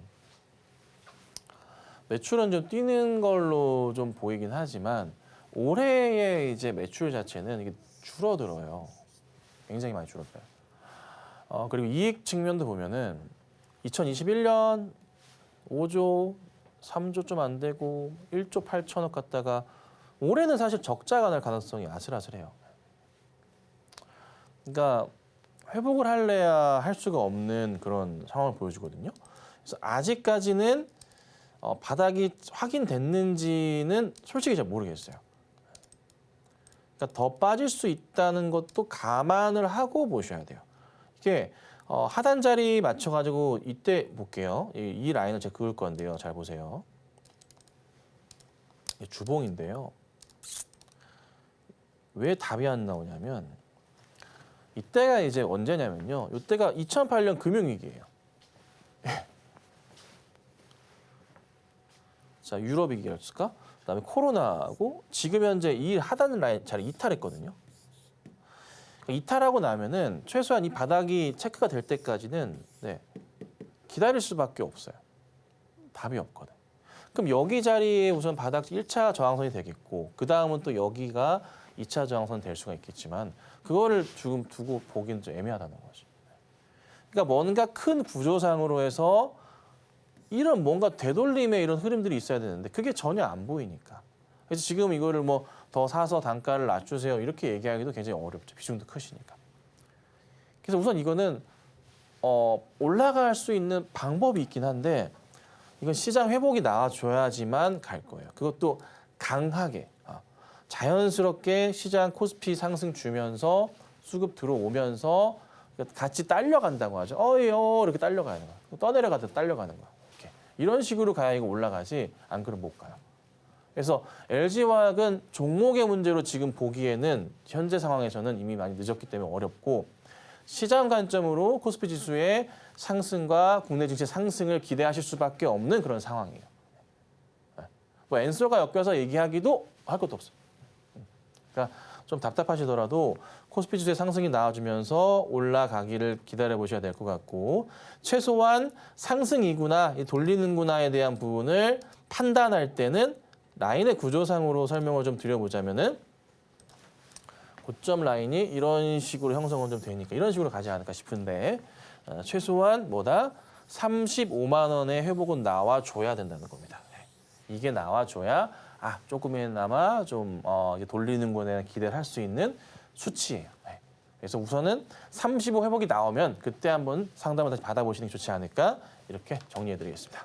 매출은 좀 뛰는 걸로 좀 보이긴 하지만 올해의 이제 매출 자체는 이게 줄어들어요. 굉장히 많이 줄어들어요. 그리고 이익 측면도 보면은 2021년 5조, 3조 좀 안 되고 1조 8천억 갔다가 올해는 사실 적자가 날 가능성이 아슬아슬해요. 그러니까 회복을 할래야 할 수가 없는 그런 상황을 보여주거든요. 그래서 아직까지는 바닥이 확인됐는지는 솔직히 잘 모르겠어요. 그러니까 더 빠질 수 있다는 것도 감안을 하고 보셔야 돼요. 이게 하단 자리 맞춰가지고 이때 볼게요. 이 라인을 제가 그을 건데요. 잘 보세요. 이게 주봉인데요. 왜 답이 안 나오냐면 이때가 이제 언제냐면요. 이때가 2008년 금융위기예요. 자, 유럽 위기였을까? 그다음에 코로나하고 지금 현재 이 하단 라인 자리 이탈했거든요. 이탈하고 나면은 최소한 이 바닥이 체크가 될 때까지는 기다릴 수밖에 없어요. 답이 없거든. 그럼 여기 자리에 우선 바닥 1차 저항선이 되겠고 그 다음은 또 여기가 2차 저항선 될 수가 있겠지만 그거를 지금 두고 보기는 좀 애매하다는 거죠. 그러니까 뭔가 큰 구조상으로 해서 이런 뭔가 되돌림의 이런 흐름들이 있어야 되는데 그게 전혀 안 보이니까. 그래서 지금 이거를 더 사서 단가를 낮추세요 이렇게 얘기하기도 굉장히 어렵죠. 비중도 크시니까. 그래서 우선 이거는 올라갈 수 있는 방법이 있긴 한데 이건 시장 회복이 나와줘야지만 갈 거예요. 그것도 강하게. 자연스럽게 시장 코스피 상승 주면서 수급 들어오면서 같이 딸려간다고 하죠. 어이요 이렇게 딸려가는 거야. 떠내려가듯 딸려가는 거야. 이렇게. 이런 식으로 가야 이거 올라가지 안 그러면 못 가요. 그래서 LG화학은 종목의 문제로 지금 보기에는 현재 상황에서는 이미 많이 늦었기 때문에 어렵고 시장 관점으로 코스피 지수의 상승과 국내 증시 상승을 기대하실 수밖에 없는 그런 상황이에요. 뭐 엔소가 엮여서 얘기하기도 할 것도 없어요. 그러니까 좀 답답하시더라도 코스피 지수의 상승이 나와주면서 올라가기를 기다려 보셔야 될 것 같고 최소한 상승이구나, 돌리는구나에 대한 부분을 판단할 때는 라인의 구조상으로 설명을 좀 드려보자면은 고점 라인이 이런 식으로 형성은 좀 되니까 이런 식으로 가지 않을까 싶은데 최소한 뭐다? 35만 원의 회복은 나와줘야 된다는 겁니다. 이게 나와줘야 조금이나마 좀 이게 돌리는 거에 대한 기대를 할 수 있는 수치예요. 그래서 우선은 35 회복이 나오면 그때 한번 상담을 다시 받아보시는 게 좋지 않을까 이렇게 정리해드리겠습니다.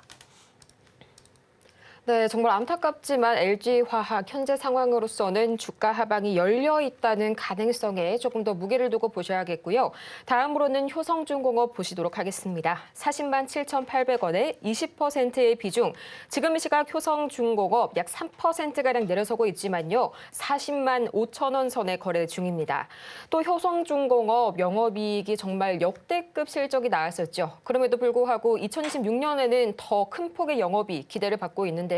네, 정말 안타깝지만 LG화학 현재 상황으로서는 주가 하방이 열려 있다는 가능성에 조금 더 무게를 두고 보셔야겠고요. 다음으로는 효성중공업 보시도록 하겠습니다. 40만 7,800원에 20%의 비중. 지금 이 시각 효성중공업 약 3%가량 내려서고 있지만요. 40만 5천 원 선에 거래 중입니다. 또 효성중공업 영업이익이 정말 역대급 실적이 나왔었죠. 그럼에도 불구하고 2026년에는 더 큰 폭의 영업이익 기대를 받고 있는데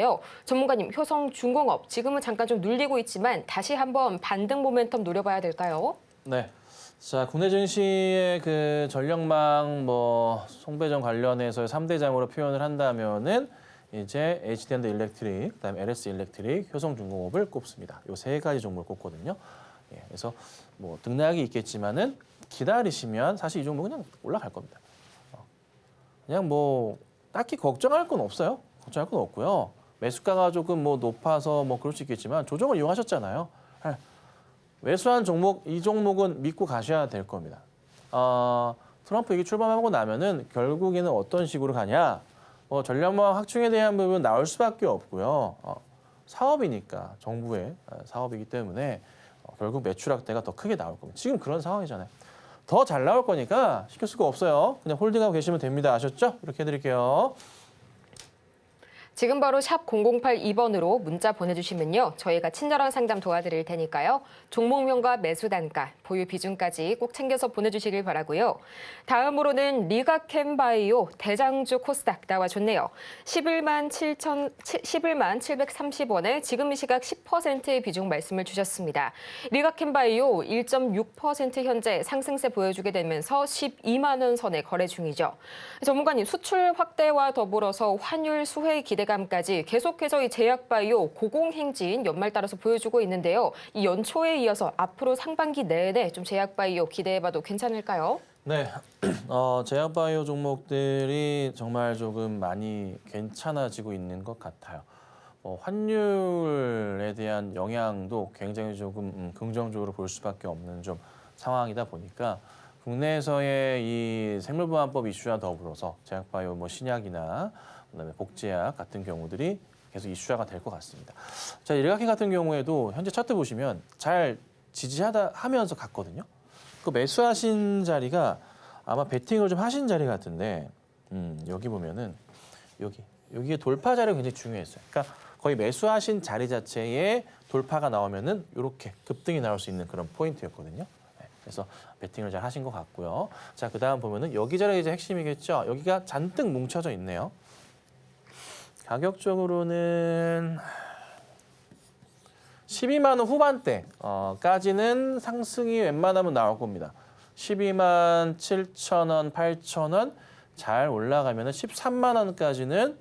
전문가님, 효성중공업 지금은 잠깐 좀 눌리고 있지만 다시 한번 반등 모멘텀 노려봐야 될까요? 네. 자, 국내 증시의 그 전력망 송배전 관련해서 3대장으로 표현을 한다면은 이제 HD&D 일렉트릭, 그다음에 LS 일렉트릭, 효성중공업을 꼽습니다. 요 세 가지 종목을 꼽거든요. 그래서 등락이 있겠지만은 기다리시면 사실 이 종목은 그냥 올라갈 겁니다. 그냥 딱히 걱정할 건 없어요. 걱정할 건 없고요. 매수가가 조금 높아서 그럴 수 있겠지만 조정을 이용하셨잖아요. 매수한 종목, 이 종목은 믿고 가셔야 될 겁니다. 트럼프 얘기 출범하고 나면은 결국에는 어떤 식으로 가냐? 전력망 확충에 대한 부분 나올 수밖에 없고요. 사업이니까 정부의 사업이기 때문에 결국 매출 확대가 더 크게 나올 겁니다. 지금 그런 상황이잖아요. 더 잘 나올 거니까 시킬 수가 없어요. 그냥 홀딩하고 계시면 됩니다. 아셨죠? 이렇게 해드릴게요. 지금 바로 샵 0082번으로 문자 보내주시면요. 저희가 친절한 상담 도와드릴 테니까요. 종목명과 매수 단가, 보유 비중까지 꼭 챙겨서 보내주시길 바라고요. 다음으로는 리가캠바이오 대장주 코스닥 나와줬네요. 11만 730원에 지금 이 시각 10%의 비중 말씀을 주셨습니다. 리가캠바이오 1.6% 현재 상승세 보여주게 되면서 12만 원 선에 거래 중이죠. 전문가님, 수출 확대와 더불어서 환율 수혜 기대감까지 계속해서 이 제약바이오 고공행진 연말 따라서 보여주고 있는데요. 이 연초에 이어서 앞으로 상반기 내내 좀 제약바이오 기대해봐도 괜찮을까요? 네, 제약바이오 종목들이 정말 조금 많이 괜찮아지고 있는 것 같아요. 환율에 대한 영향도 굉장히 조금 긍정적으로 볼 수밖에 없는 좀 상황이다 보니까 국내에서의 이 생물보안법 이슈와 더불어서 제약바이오 신약이나 그다음에 복제약 같은 경우들이 계속 이슈화가 될 것 같습니다. 자, 일가킹 같은 경우에도 현재 차트 보시면 잘 지지하다 하면서 갔거든요. 그 매수하신 자리가 아마 베팅을 좀 하신 자리 같은데 여기 보면은 여기에 돌파 자리가 굉장히 중요했어요. 그러니까 거의 매수하신 자리 자체에 돌파가 나오면은 이렇게 급등이 나올 수 있는 그런 포인트였거든요. 그래서 베팅을 잘 하신 것 같고요. 자, 그다음 보면은 여기 자리가 이제 핵심이겠죠. 여기가 잔뜩 뭉쳐져 있네요. 가격적으로는 12만 원 후반대까지는 상승이 웬만하면 나올 겁니다. 12만 7천 원, 8천 원 잘 올라가면 13만 원까지는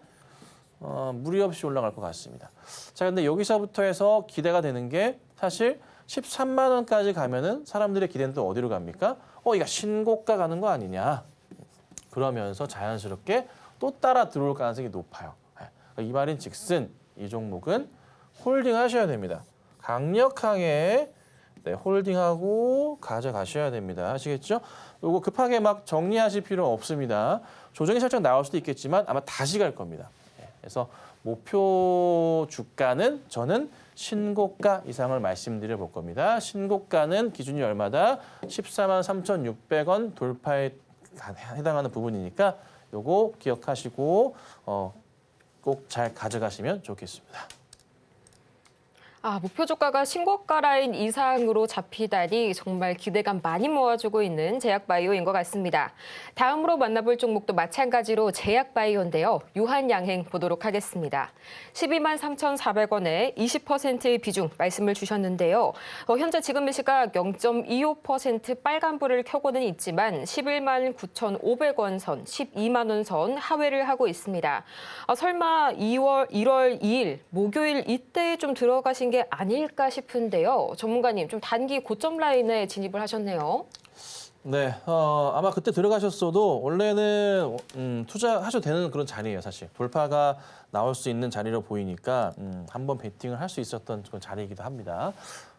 무리 없이 올라갈 것 같습니다. 자, 근데 여기서부터 해서 기대가 되는 게 사실 13만 원까지 가면은 사람들의 기대는 또 어디로 갑니까? 이거 신고가 가는 거 아니냐? 그러면서 자연스럽게 또 따라 들어올 가능성이 높아요. 이 말인 즉슨 이 종목은 홀딩하셔야 됩니다. 강력하게 홀딩하고 가져가셔야 됩니다. 아시겠죠? 이거 급하게 막 정리하실 필요 없습니다. 조정이 살짝 나올 수도 있겠지만 아마 다시 갈 겁니다. 그래서 목표 주가는 저는 신고가 이상을 말씀드려 볼 겁니다. 신고가는 기준이 얼마다? 14만 3,600원 돌파에 해당하는 부분이니까 요거 기억하시고 꼭 잘 가져가시면 좋겠습니다. 목표 주가가 신고가 라인 이상으로 잡히다니 정말 기대감 많이 모아주고 있는 제약바이오인 것 같습니다. 다음으로 만나볼 종목도 마찬가지로 제약바이오인데요. 유한양행 보도록 하겠습니다. 12만 3,400원에 20%의 비중 말씀을 주셨는데요. 현재 지금 이 시각 0.25% 빨간불을 켜고는 있지만 11만 9,500원 선, 12만 원 선 하회를 하고 있습니다. 설마 1월 2일 목요일 이때에 좀 들어가신 게 아닐까 싶은데요. 전문가님, 좀 단기 고점 라인에 진입을 하셨네요. 네, 아마 그때 들어가셨어도 원래는 투자하셔도 되는 그런 자리예요, 사실. 돌파가 나올 수 있는 자리로 보이니까 한번 베팅을 할 수 있었던 그런 자리이기도 합니다.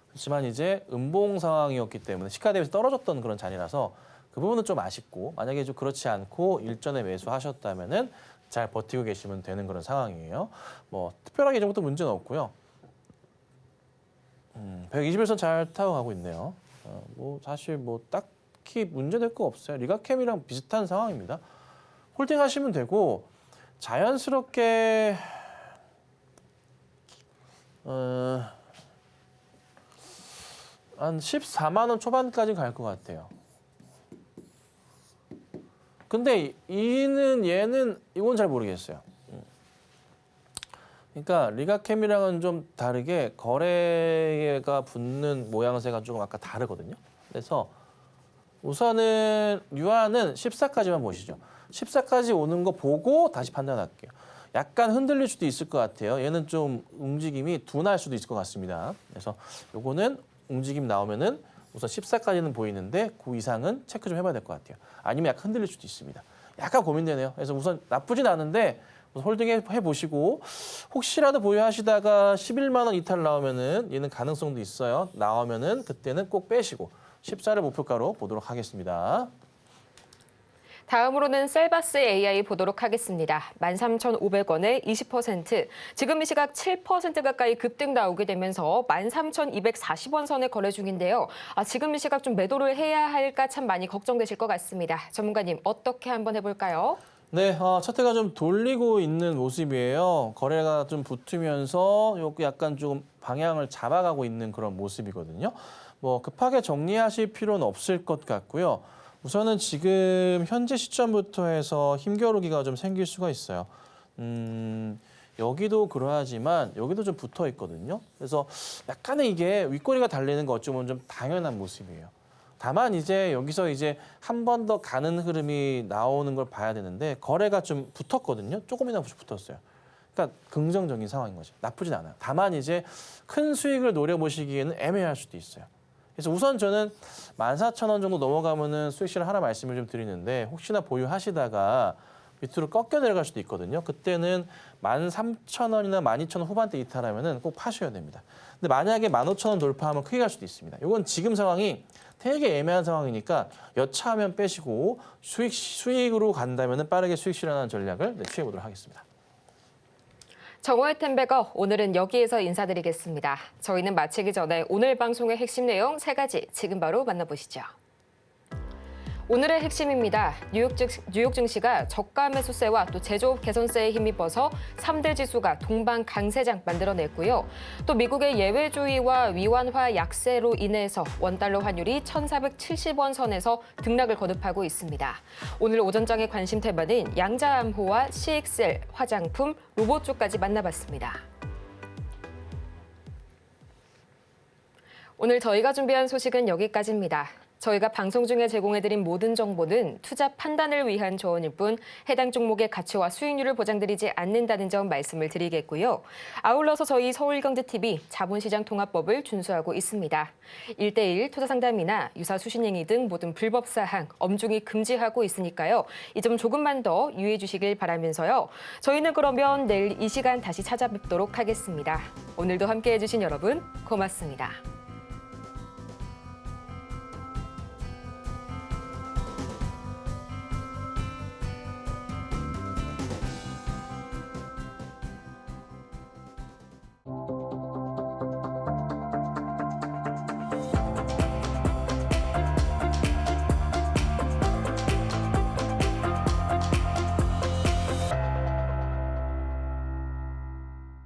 그렇지만 이제 음봉 상황이었기 때문에 시가 대비해서 떨어졌던 그런 자리라서 그 부분은 좀 아쉽고, 만약에 좀 그렇지 않고 일전에 매수하셨다면은 잘 버티고 계시면 되는 그런 상황이에요. 뭐 특별하게 이 정도 문제는 없고요. 121선 잘 타고 가고 있네요. 뭐 사실 뭐 딱히 문제될 거 없어요. 리가캠이랑 비슷한 상황입니다. 홀딩하시면 되고 자연스럽게 한 14만 원 초반까지 갈 것 같아요. 근데 얘는 이건 잘 모르겠어요. 그러니까 리가캠이랑은 좀 다르게 거래가 붙는 모양새가 조금 아까 다르거든요. 그래서 우선은 유한은 14까지만 보시죠. 14까지 오는 거 보고 다시 판단할게요. 약간 흔들릴 수도 있을 것 같아요. 얘는 좀 움직임이 둔할 수도 있을 것 같습니다. 그래서 요거는 움직임 나오면은 우선 14까지는 보이는데 그 이상은 체크 좀 해봐야 될 것 같아요. 아니면 약간 흔들릴 수도 있습니다. 약간 고민되네요. 그래서 우선 나쁘진 않은데 홀딩 해보시고 혹시라도 보유하시다가 11만 원 이탈 나오면은 얘는 가능성도 있어요. 나오면은 그때는 꼭 빼시고 14를 목표가로 보도록 하겠습니다. 다음으로는 셀바스 AI 보도록 하겠습니다. 13,500원에 20%, 지금 이 시각 7% 가까이 급등 나오게 되면서 13,240원 선에 거래 중인데요. 지금 이 시각 좀 매도를 해야 할까 참 많이 걱정되실 것 같습니다. 전문가님, 어떻게 한번 해볼까요? 네, 차트가 좀 돌리고 있는 모습이에요. 거래가 좀 붙으면서 약간 좀 방향을 잡아가고 있는 그런 모습이거든요. 뭐 급하게 정리하실 필요는 없을 것 같고요. 우선은 지금 현재 시점부터 해서 힘겨루기가 좀 생길 수가 있어요. 여기도 그러하지만 여기도 좀 붙어 있거든요. 그래서 약간의 이게 윗꼬리가 달리는 거 어쩌면 좀 당연한 모습이에요. 다만 이제 여기서 이제 한 번 더 가는 흐름이 나오는 걸 봐야 되는데 거래가 좀 붙었거든요. 조금이나마 붙었어요. 그러니까 긍정적인 상황인 거죠. 나쁘진 않아요. 다만 이제 큰 수익을 노려보시기에는 애매할 수도 있어요. 그래서 우선 저는 14,000원 정도 넘어가면은 수익 실현 하나 말씀을 좀 드리는데 혹시나 보유하시다가 밑으로 꺾여 내려갈 수도 있거든요. 그때는 13,000원이나 12,000원 후반대 이탈하면은 꼭 파셔야 됩니다. 근데 만약에 15,000원 돌파하면 크게 갈 수도 있습니다. 이건 지금 상황이 되게 애매한 상황이니까 여차하면 빼시고 수익으로 간다면은 빠르게 수익 실현하는 전략을 취해 보도록 하겠습니다. 정오의 템베거, 오늘은 여기에서 인사드리겠습니다. 저희는 마치기 전에 오늘 방송의 핵심 내용 3가지 지금 바로 만나보시죠. 오늘의 핵심입니다. 뉴욕 증시가 저가 매수세와 또 제조업 개선세에 힘입어서 3대 지수가 동반 강세장 만들어냈고요. 또 미국의 예외주의와 위완화 약세로 인해서 원달러 환율이 1,470원 선에서 등락을 거듭하고 있습니다. 오늘 오전장의 관심 테마는 양자암호와 CXL, 화장품, 로봇 쪽까지 만나봤습니다. 오늘 저희가 준비한 소식은 여기까지입니다. 저희가 방송 중에 제공해드린 모든 정보는 투자 판단을 위한 조언일 뿐 해당 종목의 가치와 수익률을 보장드리지 않는다는 점 말씀을 드리겠고요. 아울러서 저희 서울경제TV 자본시장통합법을 준수하고 있습니다. 1:1 투자상담이나 유사 수신행위 등 모든 불법 사항 엄중히 금지하고 있으니까요. 이 점 조금만 더 유의해 주시길 바라면서요. 저희는 그러면 내일 이 시간 다시 찾아뵙도록 하겠습니다. 오늘도 함께해 주신 여러분 고맙습니다.